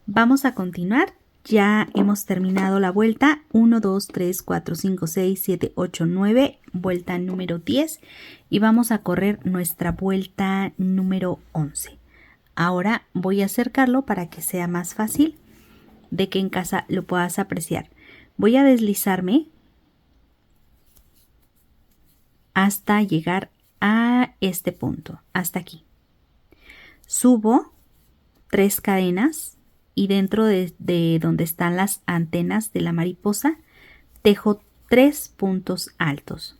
Vamos a continuar. Ya hemos terminado la vuelta 1, 2, 3, 4, 5, 6, 7, 8, 9, vuelta número 10 y vamos a correr nuestra vuelta número 11. Ahora voy a acercarlo para que sea más fácil de que en casa lo puedas apreciar. Voy a deslizarme hasta llegar a este punto, hasta aquí. Subo 3 cadenas y dentro de donde están las antenas de la mariposa tejo 3 puntos altos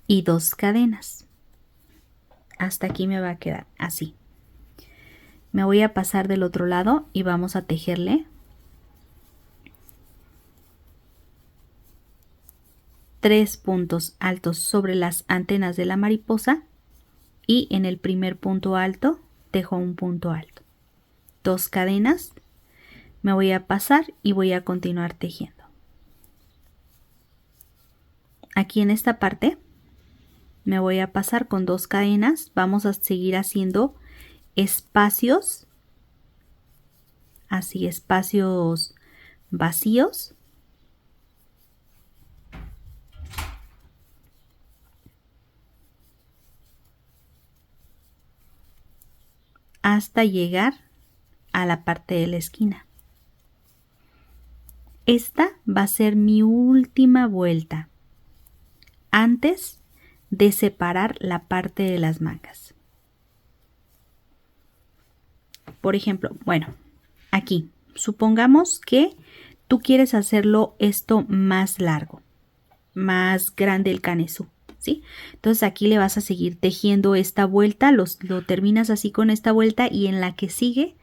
y 2 cadenas. Hasta aquí me va a quedar así. Me voy a pasar del otro lado y vamos a tejerle 3 puntos altos sobre las antenas de la mariposa y en el primer punto alto tejo un punto alto. 2 cadenas, me voy a pasar y voy a continuar tejiendo. Aquí en esta parte me voy a pasar con 2 cadenas, vamos a seguir haciendo espacios, así espacios vacíos. Hasta llegar a la parte de la esquina. Esta va a ser mi última vuelta antes de separar la parte de las mangas. Por ejemplo, bueno, aquí, supongamos que tú quieres hacerlo esto más largo, más grande el canesú, ¿sí? Entonces aquí le vas a seguir tejiendo esta vuelta, lo terminas así con esta vuelta y en la que sigue,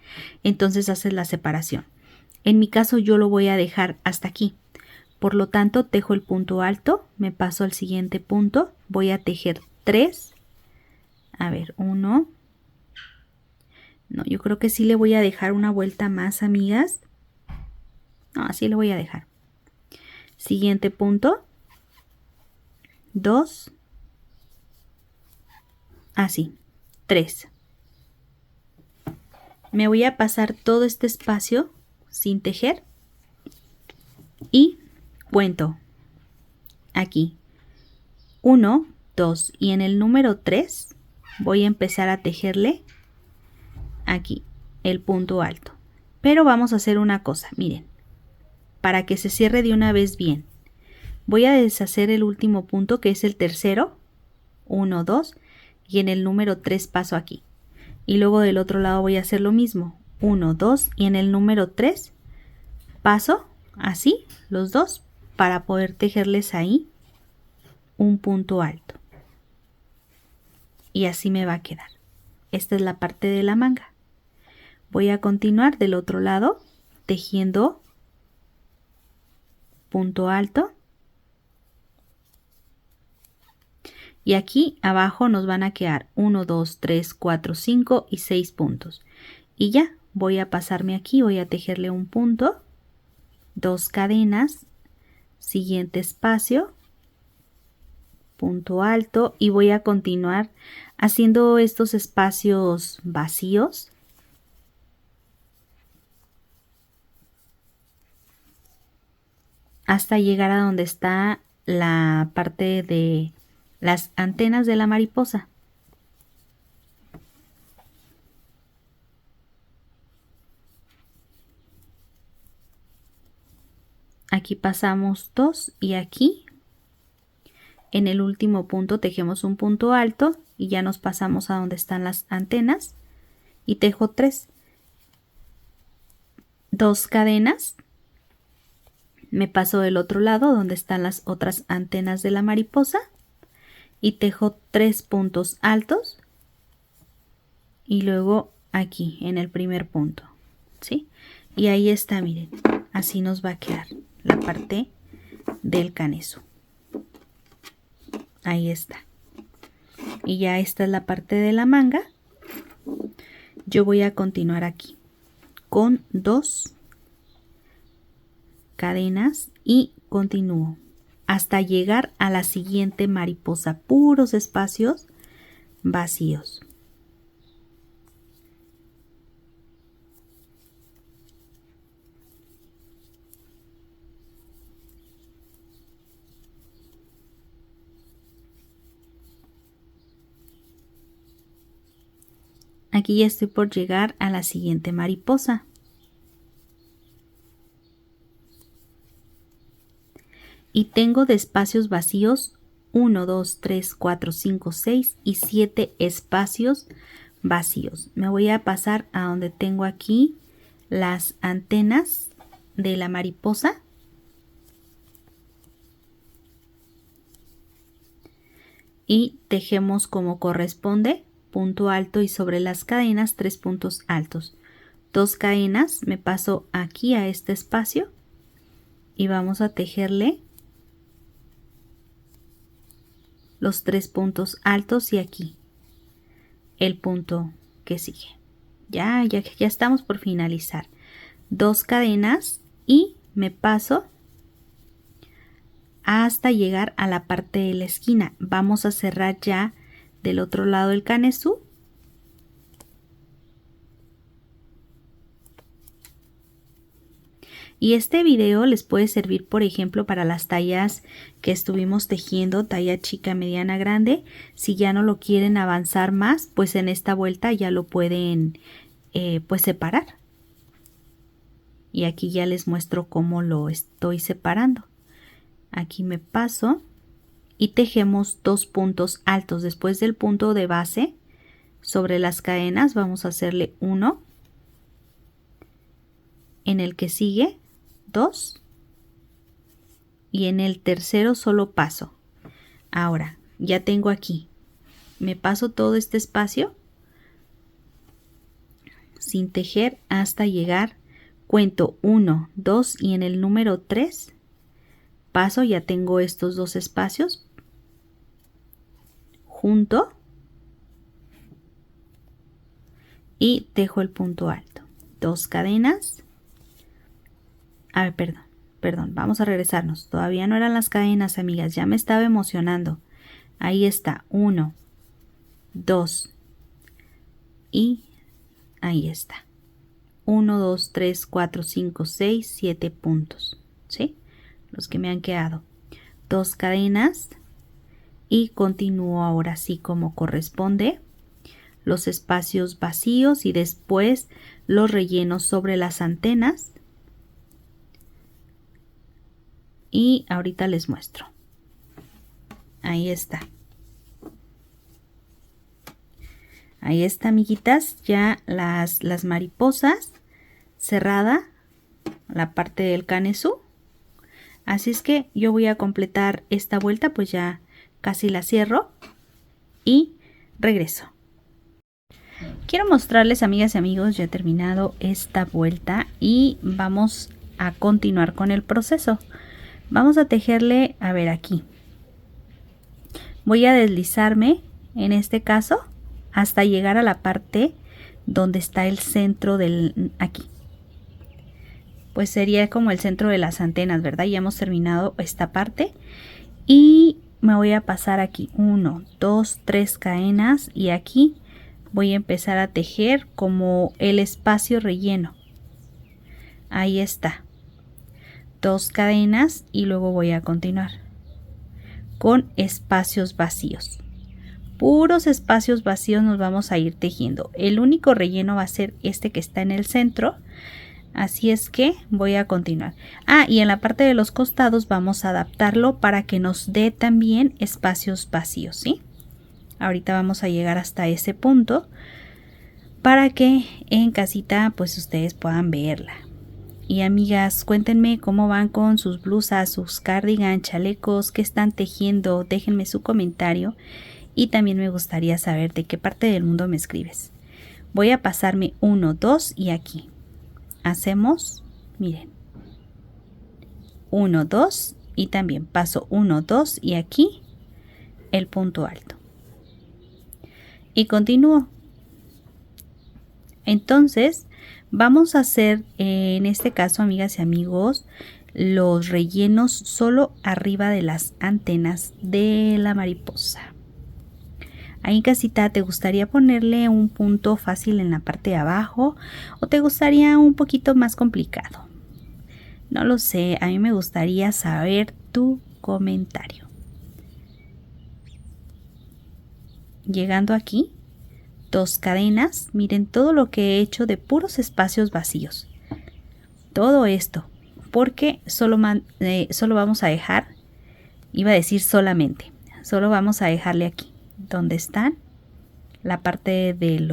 entonces haces la separación. En mi caso yo lo voy a dejar hasta aquí. Por lo tanto, tejo el punto alto, me paso al siguiente punto, voy a tejer 3. A ver, 1. No, yo creo que sí le voy a dejar una vuelta más, amigas. No, así le voy a dejar. Siguiente punto. 2. Así. 3. Me voy a pasar todo este espacio sin tejer y cuento aquí 1, 2 y en el número 3 voy a empezar a tejerle aquí el punto alto, pero vamos a hacer una cosa, miren, para que se cierre de una vez bien. Voy a deshacer el último punto que es el tercero, 1, 2 y en el número 3 paso aquí y luego del otro lado voy a hacer lo mismo, 1, 2 y en el número 3 paso así los dos para poder tejerles ahí un punto alto y así me va a quedar. Esta es la parte de la manga. Voy a continuar del otro lado tejiendo punto alto y aquí abajo nos van a quedar 1, 2, 3, 4, 5 y 6 puntos y ya voy a pasarme aquí, voy a tejerle un punto, 2 cadenas, siguiente espacio, punto alto y voy a continuar haciendo estos espacios vacíos hasta llegar a donde está la parte de las antenas de la mariposa. Aquí pasamos 2 y aquí en el último punto tejemos un punto alto y ya nos pasamos a donde están las antenas y tejo 3. 2 cadenas, me paso del otro lado donde están las otras antenas de la mariposa y tejo 3 puntos altos y luego aquí en el primer punto, ¿sí? Y ahí está, miren, así nos va a quedar la parte del canesú. Ahí está. Y ya esta es la parte de la manga. Yo voy a continuar aquí con 2 cadenas y continúo hasta llegar a la siguiente mariposa, puros espacios vacíos. Aquí ya estoy por llegar a la siguiente mariposa. Y tengo de espacios vacíos 1, 2, 3, 4, 5, 6 y 7 espacios vacíos. Me voy a pasar a donde tengo aquí las antenas de la mariposa. Y tejemos como corresponde, punto alto y sobre las cadenas 3 puntos altos. 2 cadenas, me paso aquí a este espacio y vamos a tejerle los 3 puntos altos y aquí el punto que sigue. Ya estamos por finalizar. 2 cadenas y me paso hasta llegar a la parte de la esquina. Vamos a cerrar ya del otro lado el canesú. Y este video les puede servir, por ejemplo, para las tallas que estuvimos tejiendo, talla chica, mediana, grande. Si ya no lo quieren avanzar más, pues en esta vuelta ya lo pueden pues separar. Y aquí ya les muestro cómo lo estoy separando. Aquí me paso y tejemos 2 puntos altos. Después del punto de base, sobre las cadenas vamos a hacerle 1. En el que sigue 2 y en el tercero solo paso. Ahora ya tengo aquí, me paso todo este espacio sin tejer hasta llegar, cuento 1, 2 y en el número 3 paso, ya tengo estos 2 espacios, junto y tejo el punto alto. 2 cadenas. A ver, perdón, vamos a regresarnos. Todavía no eran las cadenas, amigas, ya me estaba emocionando. Ahí está, 1, 2 y ahí está. 1, 2, 3, 4, 5, 6, 7 puntos, ¿sí? Los que me han quedado. 2 cadenas y continúo ahora sí como corresponde. Los espacios vacíos y después los rellenos sobre las antenas. Y ahorita les muestro. Ahí está. Ahí está, amiguitas, ya las mariposas cerrada la parte del canesú. Así es que yo voy a completar esta vuelta, pues ya casi la cierro y regreso. Quiero mostrarles, amigas y amigos, ya he terminado esta vuelta y vamos a continuar con el proceso. Vamos a tejerle, a ver, aquí. Voy a deslizarme, en este caso, hasta llegar a la parte donde está el centro del, aquí. Pues sería como el centro de las antenas, ¿verdad? Ya hemos terminado esta parte. Y me voy a pasar aquí 1, 2, 3 cadenas y aquí voy a empezar a tejer como el espacio relleno. Ahí está. 2 cadenas y luego voy a continuar con espacios vacíos. Puros espacios vacíos nos vamos a ir tejiendo. El único relleno va a ser este que está en el centro. Así es que voy a continuar. Y en la parte de los costados vamos a adaptarlo para que nos dé también espacios vacíos, ¿sí? Ahorita vamos a llegar hasta ese punto para que en casita pues ustedes puedan verla. Y amigas, cuéntenme cómo van con sus blusas, sus cardigan, chalecos, qué están tejiendo, déjenme su comentario y también me gustaría saber de qué parte del mundo me escribes. Voy a pasarme 1, 2 y aquí. Hacemos, miren, 1, 2 y también paso 1, 2 y aquí el punto alto. Y continúo. Entonces, vamos a hacer, en este caso, amigas y amigos, los rellenos solo arriba de las antenas de la mariposa. Ahí en casita, ¿te gustaría ponerle un punto fácil en la parte de abajo o te gustaría un poquito más complicado? No lo sé, a mí me gustaría saber tu comentario. Llegando aquí, 2 cadenas. Miren todo lo que he hecho de puros espacios vacíos. Todo esto, porque solo vamos a dejar, iba a decir solamente, solo vamos a dejarle aquí, donde están la parte de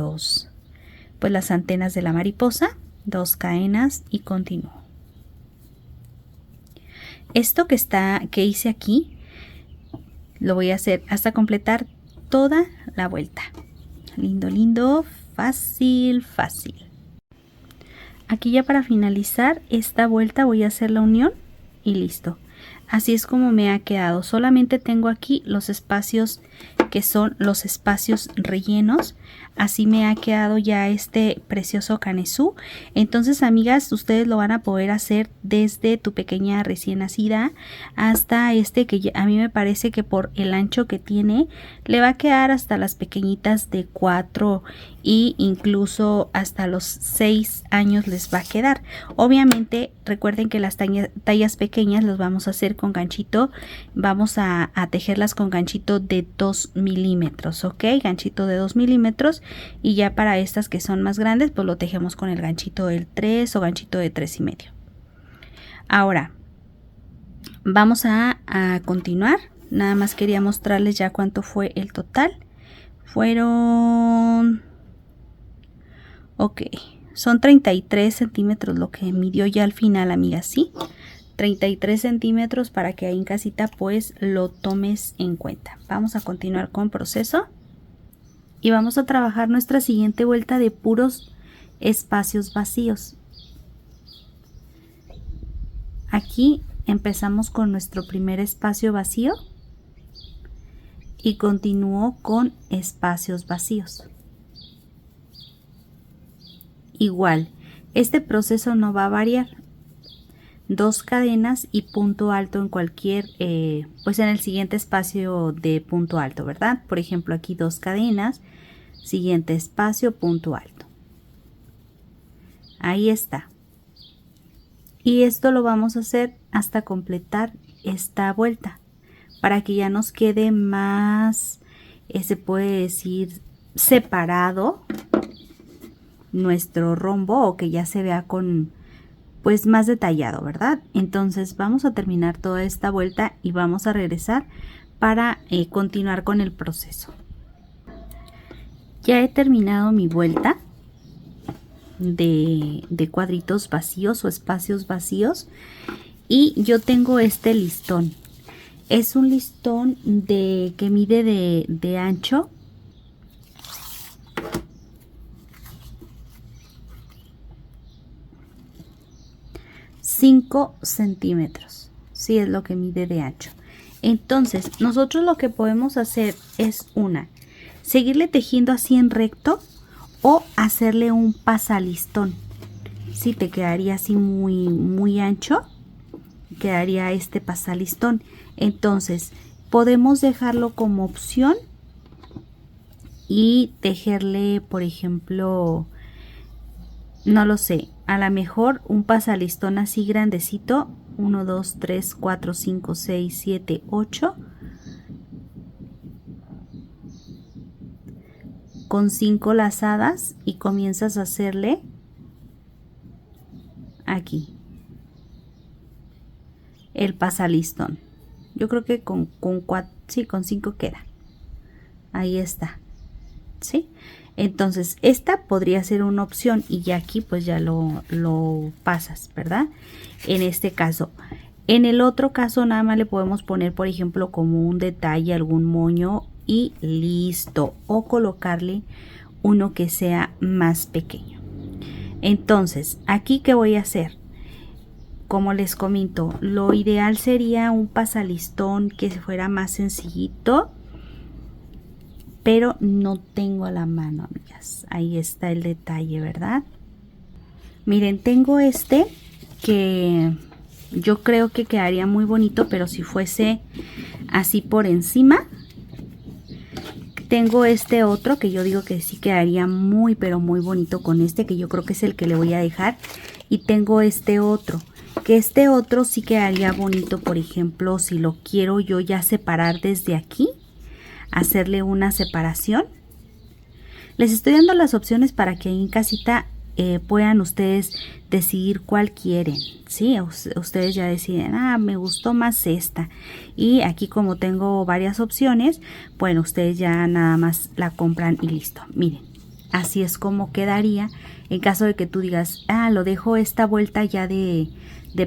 pues las antenas de la mariposa, 2 cadenas y continúo. Esto que hice aquí, lo voy a hacer hasta completar toda la vuelta. Lindo, lindo, fácil, fácil. Aquí ya para finalizar esta vuelta voy a hacer la unión y listo. Así es como me ha quedado. Solamente tengo aquí los espacios que son los espacios rellenos. Así me ha quedado ya este precioso canesú. Entonces, amigas, ustedes lo van a poder hacer desde tu pequeña recién nacida hasta este que a mí me parece que por el ancho que tiene le va a quedar hasta las pequeñitas de 4 e incluso hasta los 6 años les va a quedar. Obviamente recuerden que las tallas pequeñas las vamos a hacer con ganchito. Vamos a tejerlas con ganchito de 2 milímetros, ok, ganchito de 2 milímetros. Y ya para estas que son más grandes pues lo tejemos con el ganchito del 3 o ganchito de 3,5. Ahora vamos a continuar. Nada más quería mostrarles ya cuánto fue el total. Fueron, ok, son 33 centímetros lo que midió ya al final, amigas, ¿sí? 33 centímetros para que ahí en casita pues lo tomes en cuenta. Vamos a continuar con proceso y vamos a trabajar nuestra siguiente vuelta de puros espacios vacíos. Aquí empezamos con nuestro primer espacio vacío y continúo con espacios vacíos. Igual, este proceso no va a variar. 2 cadenas y punto alto en cualquier, pues en el siguiente espacio de punto alto, ¿verdad? Por ejemplo, aquí 2 cadenas, siguiente espacio, punto alto. Ahí está. Y esto lo vamos a hacer hasta completar esta vuelta, para que ya nos quede más, se puede decir, separado nuestro rombo, o que ya se vea con pues más detallado, ¿verdad? Entonces vamos a terminar toda esta vuelta y vamos a regresar para continuar con el proceso. Ya he terminado mi vuelta de cuadritos vacíos o espacios vacíos y yo tengo este listón. Es un listón que mide de ancho 5 centímetros, sí, es lo que mide de ancho. Entonces nosotros lo que podemos hacer es seguirle tejiendo así en recto o hacerle un pasalistón. Si te quedaría así muy ancho, quedaría este pasalistón. Entonces podemos dejarlo como opción y tejerle, por ejemplo, no lo sé, a lo mejor un pasalistón así grandecito, 1, 2, 3, 4, 5, 6, 7, 8, con 5 lazadas y comienzas a hacerle aquí el pasalistón. Yo creo que con 4, sí, con 5 queda. Ahí está, ¿sí? Entonces esta podría ser una opción y ya aquí pues ya lo pasas, ¿verdad? En este caso. En el otro caso nada más le podemos poner, por ejemplo, como un detalle, algún moño y listo. O colocarle uno que sea más pequeño. Entonces, aquí ¿qué voy a hacer? Como les comento, lo ideal sería un pasalistón que fuera más sencillito, pero no tengo a la mano, amigas. Ahí está el detalle, ¿verdad? Miren, tengo este que yo creo que quedaría muy bonito, pero si fuese así por encima. Tengo este otro que yo digo que sí quedaría muy, pero muy bonito con este, que yo creo que es el que le voy a dejar. Y tengo este otro, que este otro sí quedaría bonito, por ejemplo, si lo quiero yo ya separar desde aquí, hacerle una separación. Les estoy dando las opciones para que ahí en casita puedan ustedes decidir cuál quieren, ¿sí? Ustedes ya deciden, me gustó más esta. Y aquí como tengo varias opciones, bueno, ustedes ya nada más la compran y listo. Miren, así es como quedaría en caso de que tú digas, lo dejo esta vuelta ya de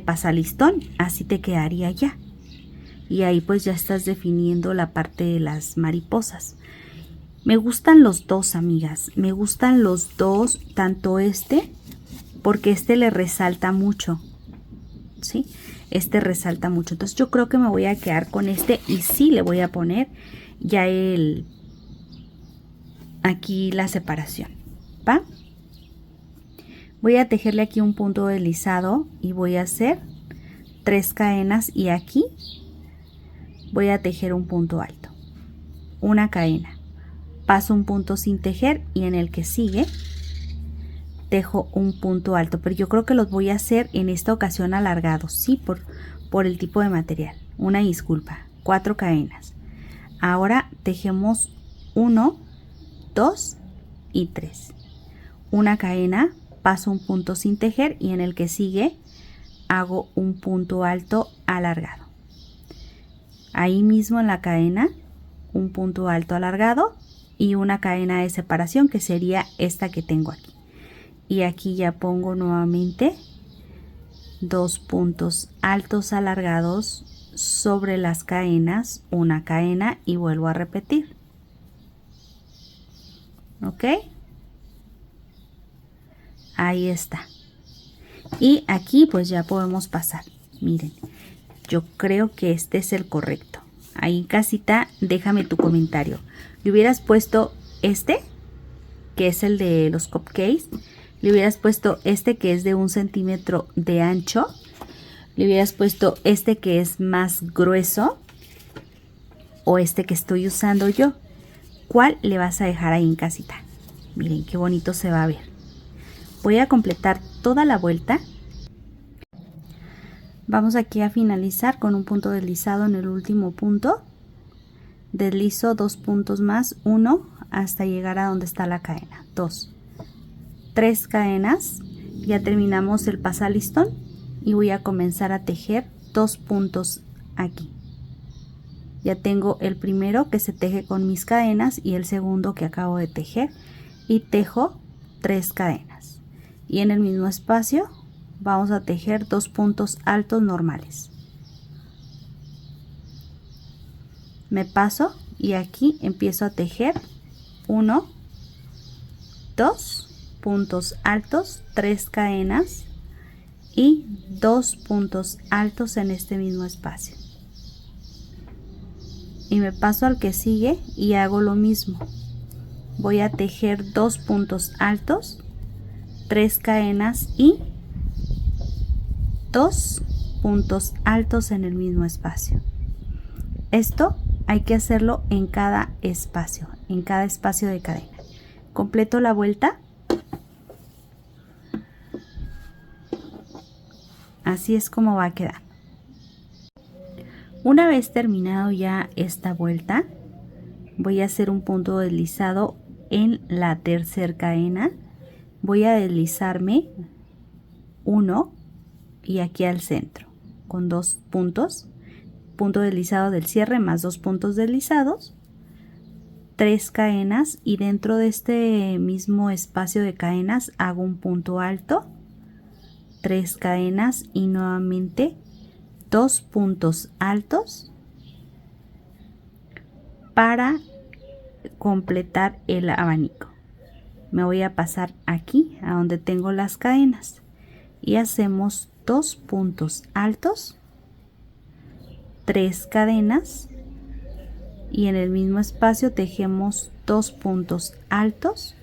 pasalistón, así te quedaría ya. Y ahí pues ya estás definiendo la parte de las mariposas. Me gustan los dos, amigas, me gustan los dos, tanto porque este le resalta mucho, ¿sí? Este resalta mucho, entonces yo creo que me voy a quedar con este y sí le voy a poner ya aquí la separación, ¿va? Voy a tejerle aquí un punto deslizado y voy a hacer 3 cadenas y aquí voy a tejer un punto alto, una cadena. Paso un punto sin tejer y en el que sigue tejo un punto alto, pero yo creo que los voy a hacer en esta ocasión alargados, sí, por el tipo de material. Una disculpa, 4 cadenas. Ahora tejemos 1, 2 y 3. Una cadena, paso un punto sin tejer y en el que sigue hago un punto alto alargado. Ahí mismo en la cadena, un punto alto alargado y una cadena de separación que sería esta que tengo aquí. Y aquí ya pongo nuevamente 2 puntos altos alargados sobre las cadenas, una cadena y vuelvo a repetir. ¿Ok? Ahí está. Y aquí pues ya podemos pasar. Miren, yo creo que este es el correcto. Ahí en casita, déjame tu comentario. ¿Le hubieras puesto este, que es el de los cupcakes? ¿Le hubieras puesto este que es de 1 centímetro de ancho? ¿Le hubieras puesto este que es más grueso? ¿O este que estoy usando yo? ¿Cuál le vas a dejar ahí en casita? Miren qué bonito se va a ver. Voy a completar toda la vuelta. Vamos aquí a finalizar con un punto deslizado en el último punto. Deslizo 2 puntos más, 1 hasta llegar a donde está la cadena, 2, 3 cadenas, ya terminamos el pasalistón y voy a comenzar a tejer 2 puntos aquí. Ya tengo el primero que se teje con mis cadenas y el segundo que acabo de tejer y tejo 3 cadenas y en el mismo espacio vamos a tejer 2 puntos altos normales. Me paso y aquí empiezo a tejer 1, 2 puntos altos, 3 cadenas y 2 puntos altos en este mismo espacio. Y me paso al que sigue y hago lo mismo. Voy a tejer 2 puntos altos, 3 cadenas y 2 puntos altos en el mismo espacio. Esto hay que hacerlo en cada espacio de cadena. Completo la vuelta. Así es como va a quedar. Una vez terminado ya esta vuelta, voy a hacer un punto deslizado en la tercera cadena. Voy a deslizarme 1 y aquí al centro con 2 puntos. Punto deslizado del cierre más 2 puntos deslizados, 3 cadenas y dentro de este mismo espacio de cadenas hago un punto alto, 3 cadenas y nuevamente 2 puntos altos para completar el abanico. Me voy a pasar aquí a donde tengo las cadenas y hacemos 2 puntos altos, 3 cadenas y en el mismo espacio tejemos 2 puntos altos.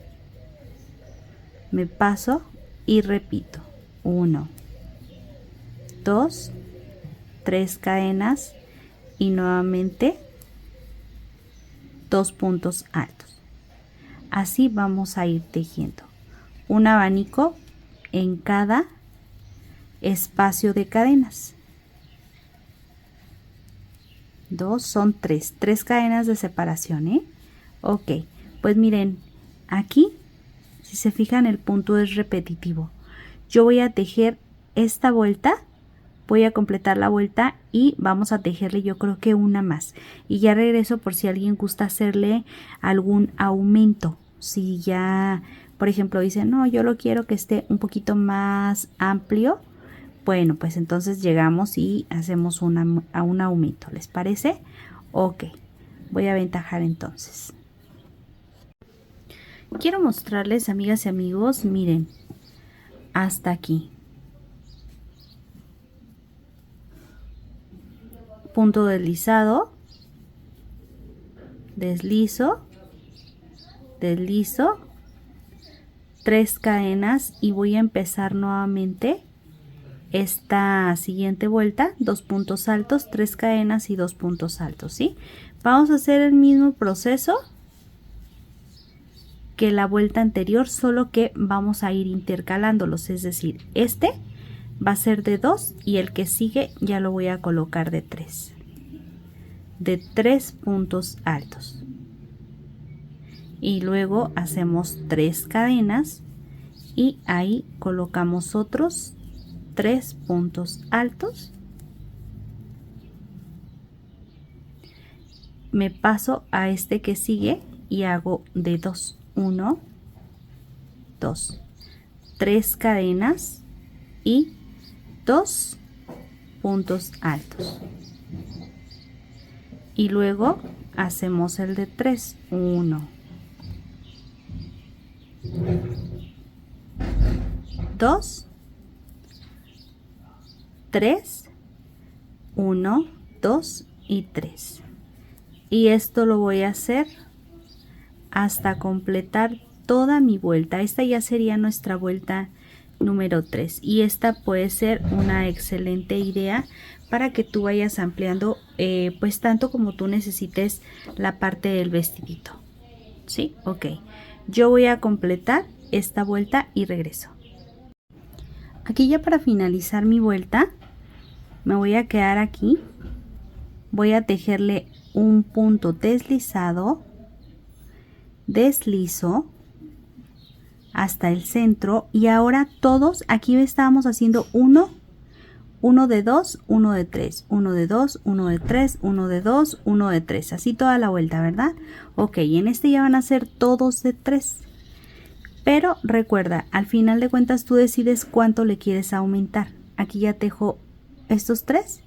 Me paso y repito 1, 2, 3 cadenas y nuevamente 2 puntos altos. Así vamos a ir tejiendo un abanico en cada espacio de cadenas. 2 son 3 cadenas de separación, Ok, pues miren, aquí, si se fijan, el punto es repetitivo. Yo voy a tejer esta vuelta, voy a completar la vuelta y vamos a tejerle yo creo que una más. Y ya regreso por si alguien gusta hacerle algún aumento. Si ya, por ejemplo, dice, no, yo lo quiero que esté un poquito más amplio. Bueno, pues entonces llegamos y hacemos un aumento. ¿Les parece? Ok, voy a aventajar entonces. Quiero mostrarles, amigas y amigos, miren, hasta aquí. Punto deslizado, deslizo, deslizo, 3 cadenas y voy a empezar nuevamente esta siguiente vuelta, 2 puntos altos, 3 cadenas y 2 puntos altos, ¿sí? Vamos a hacer el mismo proceso que la vuelta anterior, solo que vamos a ir intercalándolos, es decir, este va a ser de 2 y el que sigue ya lo voy a colocar de 3 puntos altos, y luego hacemos 3 cadenas y ahí colocamos otros 3 puntos altos. Me paso a este que sigue y hago de 2, 1, 2, 3 cadenas y 2 puntos altos, y luego hacemos el de 3, 1, 2, 3, 1, 2 y 3. Y esto lo voy a hacer hasta completar toda mi vuelta. Esta ya sería nuestra vuelta número 3 y esta puede ser una excelente idea para que tú vayas ampliando pues tanto como tú necesites la parte del vestidito, ¿sí? Ok, yo voy a completar esta vuelta y regreso. Aquí ya para finalizar mi vuelta me voy a quedar aquí, voy a tejerle un punto deslizado, deslizo hasta el centro, y ahora todos aquí estábamos haciendo 1 de 2, 1 de 3, 1 de 2, 1 de 3, 1 de 2, 1 de 3, así toda la vuelta, ¿verdad? Ok, y en este ya van a ser todos de 3, pero recuerda, al final de cuentas tú decides cuánto le quieres aumentar. Aquí ya tejo estos 3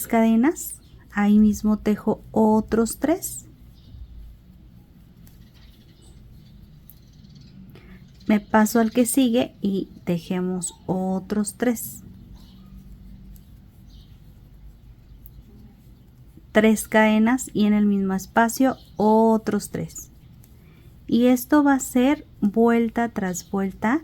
cadenas, ahí mismo tejo otros 3, me paso al que sigue y tejemos otros 3 cadenas y en el mismo espacio otros 3, y esto va a ser vuelta tras vuelta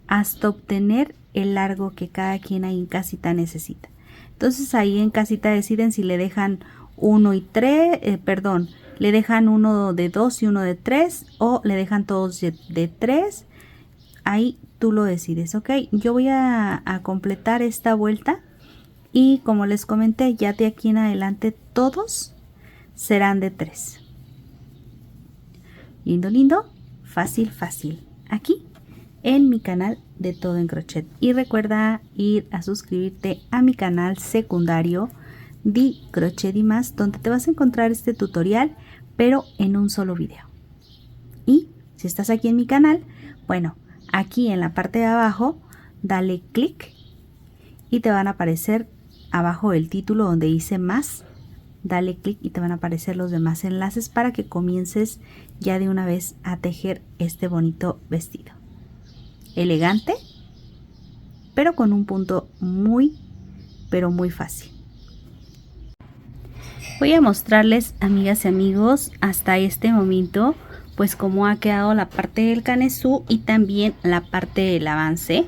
hasta obtener el largo que cada quien ahí en casita necesita. Entonces ahí en casita deciden si le dejan 1 y 3, le dejan uno de 2 y uno de 3, o le dejan todos de 3. Ahí tú lo decides, ok. Yo voy a completar esta vuelta y como les comenté, ya de aquí en adelante todos serán de 3. Lindo, lindo, fácil, fácil. Aquí en mi canal de Todo en Crochet. Y recuerda ir a suscribirte a mi canal secundario Di Crochet y Más, donde te vas a encontrar este tutorial, pero en un solo video. Y si estás aquí en mi canal, bueno, aquí en la parte de abajo, dale clic y te van a aparecer abajo el título donde dice más. Dale clic y te van a aparecer los demás enlaces para que comiences ya de una vez a tejer este bonito vestido. Elegante, pero con un punto muy, pero muy fácil. Voy a mostrarles, amigas y amigos, hasta este momento, pues cómo ha quedado la parte del canesú y también la parte del avance.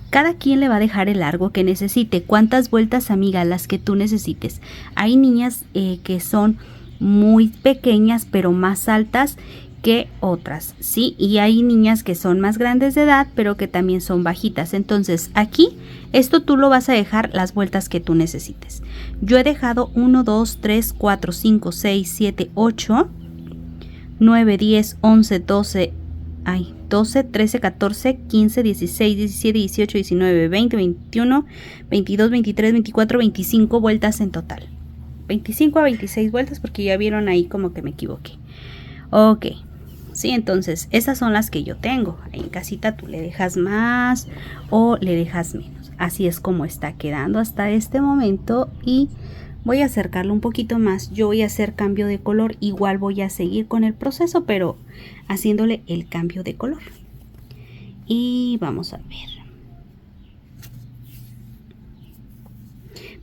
Cada quien le va a dejar el largo que necesite. ¿Cuántas vueltas, amiga? Las que tú necesites. Hay niñas que son muy pequeñas pero más altas, que otras, ¿sí? Y hay niñas que son más grandes de edad, pero que también son bajitas. Entonces, aquí, esto tú lo vas a dejar las vueltas que tú necesites. Yo he dejado 1, 2, 3, 4, 5, 6, 7, 8, 9, 10, 11, 12, 12, 13, 14, 15, 16, 17, 18, 19, 20, 21, 22, 23, 24, 25 vueltas en total. 25 a 26 vueltas porque ya vieron ahí como que me equivoqué. Ok, sí, entonces esas son las que yo tengo. En casita tú le dejas más o le dejas menos. Así es como está quedando hasta este momento y voy a acercarlo un poquito más. Yo voy a hacer cambio de color. Igual voy a seguir con el proceso, pero haciéndole el cambio de color. Y vamos a ver.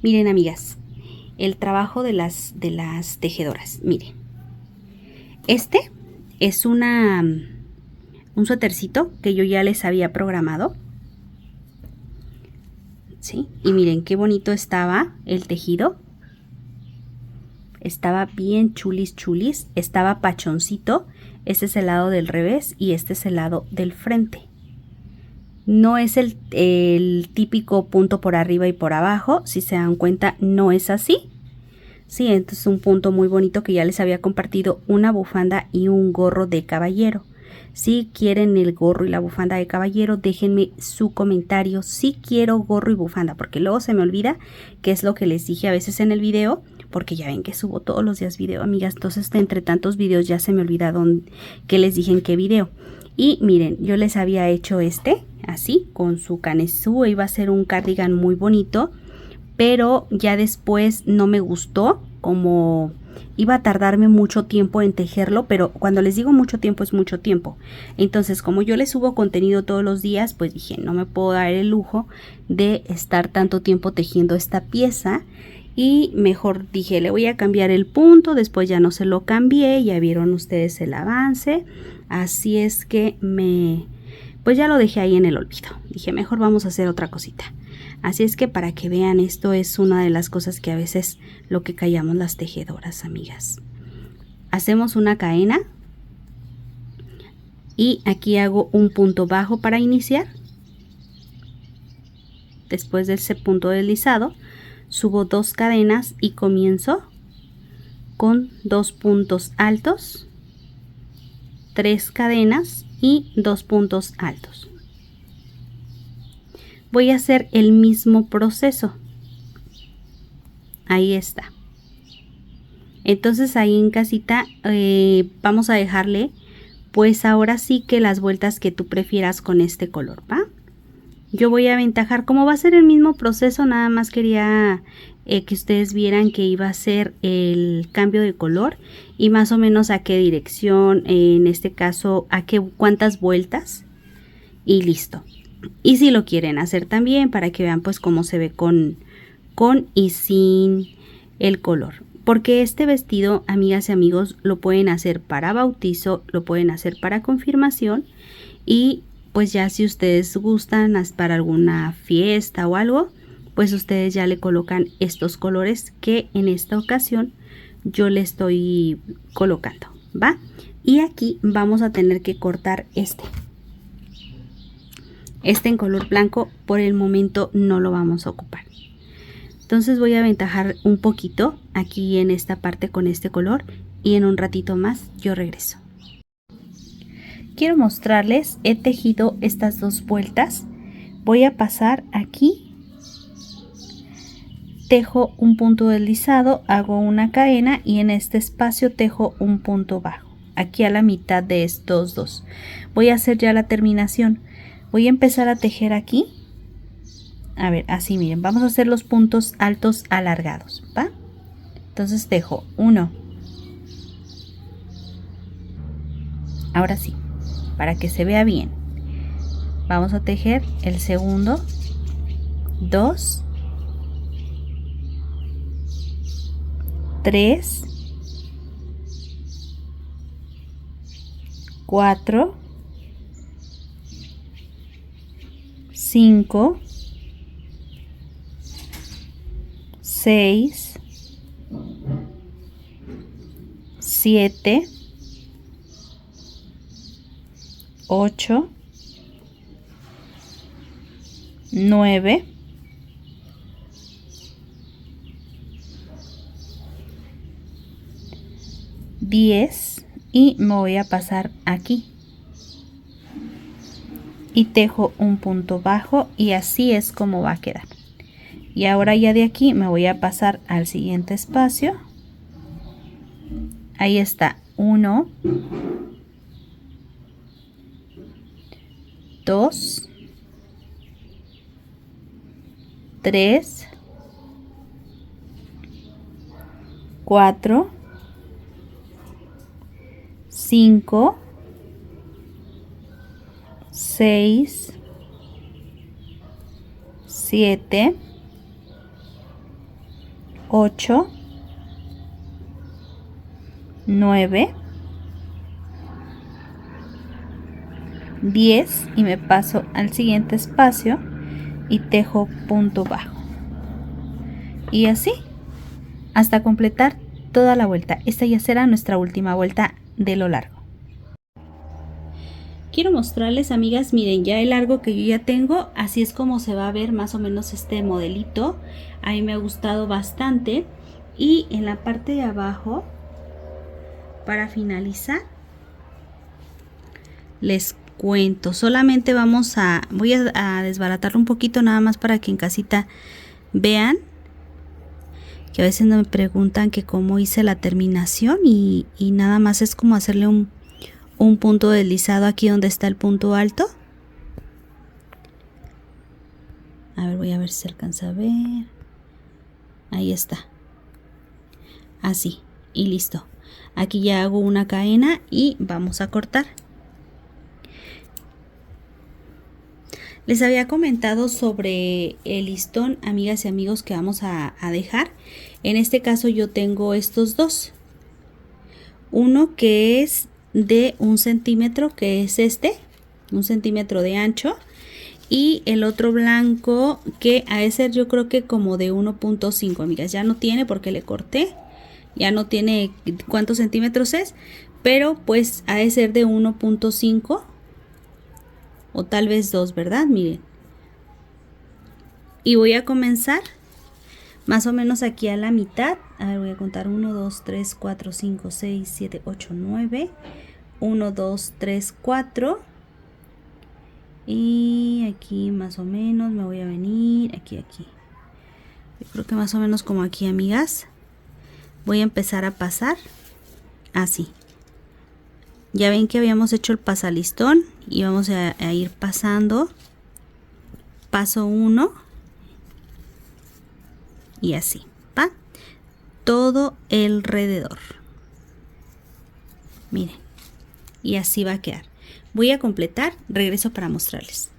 Miren, amigas, el trabajo de las tejedoras. Miren. Este es un suétercito que yo ya les había programado. ¿Sí? Y miren qué bonito estaba el tejido. Estaba bien chulis chulis. Estaba pachoncito. Este es el lado del revés y este es el lado del frente. No es el típico punto por arriba y por abajo. Si se dan cuenta, no es así. Sí, entonces un punto muy bonito que ya les había compartido, una bufanda y un gorro de caballero. Si quieren el gorro y la bufanda de caballero, déjenme su comentario. Si quiero gorro y bufanda, porque luego se me olvida qué es lo que les dije a veces en el video, porque ya ven que subo todos los días video, amigas. Entonces, entre tantos videos ya se me olvida qué les dije en qué video. Y miren, yo les había hecho así, con su canesú. Iba a ser un cardigan muy bonito, pero ya después no me gustó, como iba a tardarme mucho tiempo en tejerlo, pero cuando les digo mucho tiempo es mucho tiempo. Entonces, como yo les subo contenido todos los días, pues dije, no me puedo dar el lujo de estar tanto tiempo tejiendo esta pieza. Y mejor dije, le voy a cambiar el punto. Después ya no se lo cambié, ya vieron ustedes el avance. Así es que pues ya lo dejé ahí en el olvido. Dije, mejor vamos a hacer otra cosita. Así es que para que vean, esto es una de las cosas que a veces lo que callamos las tejedoras, amigas. Hacemos una cadena y aquí hago un punto bajo para iniciar. Después de ese punto deslizado, subo 2 cadenas y comienzo con 2 puntos altos, 3 cadenas y 2 puntos altos. Voy a hacer el mismo proceso. Ahí está. Entonces ahí en casita vamos a dejarle pues ahora sí que las vueltas que tú prefieras con este color, ¿va? Yo voy a aventajar, como va a ser el mismo proceso, nada más quería que ustedes vieran que iba a ser el cambio de color y más o menos a qué dirección, en este caso cuántas vueltas y listo. Y si lo quieren hacer también para que vean pues cómo se ve con y sin el color. Porque este vestido, amigas y amigos, lo pueden hacer para bautizo, lo pueden hacer para confirmación y pues ya si ustedes gustan para alguna fiesta o algo, pues ustedes ya le colocan estos colores que en esta ocasión yo le estoy colocando, ¿va? Y aquí vamos a tener que cortar este en color blanco. Por el momento no lo vamos a ocupar. Entonces voy a aventajar un poquito aquí en esta parte con este color y en un ratito más yo regreso. Quiero mostrarles, he tejido estas 2 vueltas. Voy a pasar aquí, tejo un punto deslizado, hago una cadena y en este espacio tejo un punto bajo, aquí a la mitad de estos 2. Voy a hacer ya la terminación. Voy a empezar a tejer aquí. A ver, así miren, vamos a hacer los puntos altos alargados, ¿va? Entonces tejo 1. Ahora sí, para que se vea bien. Vamos a tejer el segundo, 2, 3, 4, 5, 6, 7, 8, 9, 10 y me voy a pasar aquí y tejo un punto bajo y así es como va a quedar. Y ahora ya de aquí me voy a pasar al siguiente espacio. Ahí está, 1, 2, 3, 4, 5, 6, 7, 8, 9, 10 y me paso al siguiente espacio y tejo punto bajo. Y así hasta completar toda la vuelta. Esta ya será nuestra última vuelta de lo largo. Quiero mostrarles, amigas, miren ya el largo que yo ya tengo, así es como se va a ver más o menos este modelito. A mí me ha gustado bastante. Y en la parte de abajo, para finalizar, les cuento, solamente voy a desbaratarlo un poquito nada más para que en casita vean, que a veces me preguntan que cómo hice la terminación y nada más es como hacerle un punto deslizado aquí donde está el punto alto. A ver, voy a ver si se alcanza a ver. Ahí está. Así, y listo. Aquí ya hago una cadena y vamos a cortar. Les había comentado sobre el listón, amigas y amigos, que vamos a dejar. En este caso yo tengo estos dos. Uno que es de 1 centímetro, que es este, 1 centímetro de ancho. Y el otro blanco que ha de ser yo creo que como de 1.5, amigas. Ya no tiene porque le corté. Ya no tiene cuántos centímetros es. Pero pues ha de ser de 1.5. O tal vez 2, ¿verdad? Miren. Y voy a comenzar más o menos aquí a la mitad. A ver, voy a contar 1, 2, 3, 4, 5, 6, 7, 8, 9. 1, 2, 3, 4. Y aquí más o menos me voy a venir aquí. Yo creo que más o menos como aquí, amigas. Voy a empezar a pasar así. Ya ven que habíamos hecho el pasalistón y vamos a ir pasando. Paso 1 y así, ¿va? Todo alrededor. Miren, y así va a quedar. Voy a completar, regreso para mostrarles.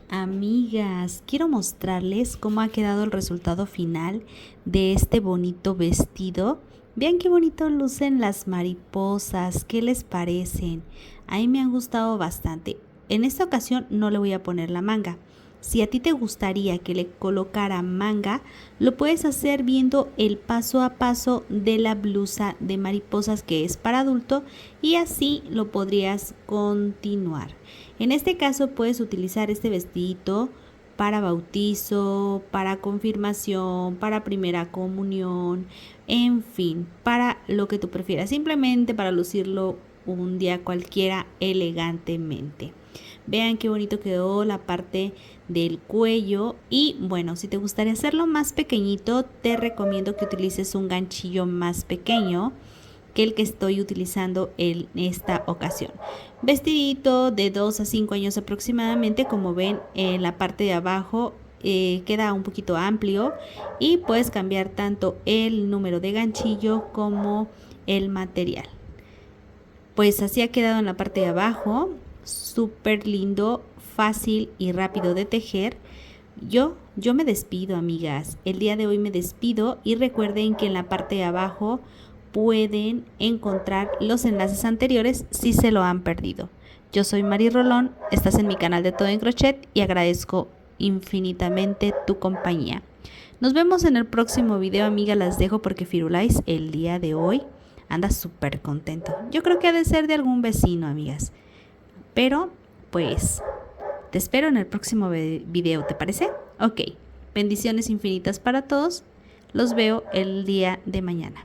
Amigas, quiero mostrarles cómo ha quedado el resultado final de este bonito vestido. Vean qué bonito lucen las mariposas, ¿qué les parecen? A mí me han gustado bastante. En esta ocasión no le voy a poner la manga. Si a ti te gustaría que le colocara manga, lo puedes hacer viendo el paso a paso de la blusa de mariposas que es para adulto y así lo podrías continuar. En este caso puedes utilizar este vestidito para bautizo, para confirmación, para primera comunión, en fin, para lo que tú prefieras, simplemente para lucirlo un día cualquiera elegantemente. Vean qué bonito quedó la parte del cuello y bueno, si te gustaría hacerlo más pequeñito, te recomiendo que utilices un ganchillo más pequeño que el que estoy utilizando en esta ocasión. Vestidito de 2 a 5 años aproximadamente, como ven en la parte de abajo queda un poquito amplio y puedes cambiar tanto el número de ganchillo como el material. Pues así ha quedado en la parte de abajo, súper lindo, fácil y rápido de tejer. Yo me despido, amigas. El día de hoy me despido y recuerden que en la parte de abajo pueden encontrar los enlaces anteriores si se lo han perdido. Yo soy Mari Rolón, estás en mi canal de Todo en Crochet y agradezco infinitamente tu compañía. Nos vemos en el próximo video, amiga. Las dejo porque Firulais el día de hoy anda súper contento. Yo creo que ha de ser de algún vecino, amigas. Pero, pues, te espero en el próximo video, ¿te parece? Ok, bendiciones infinitas para todos. Los veo el día de mañana.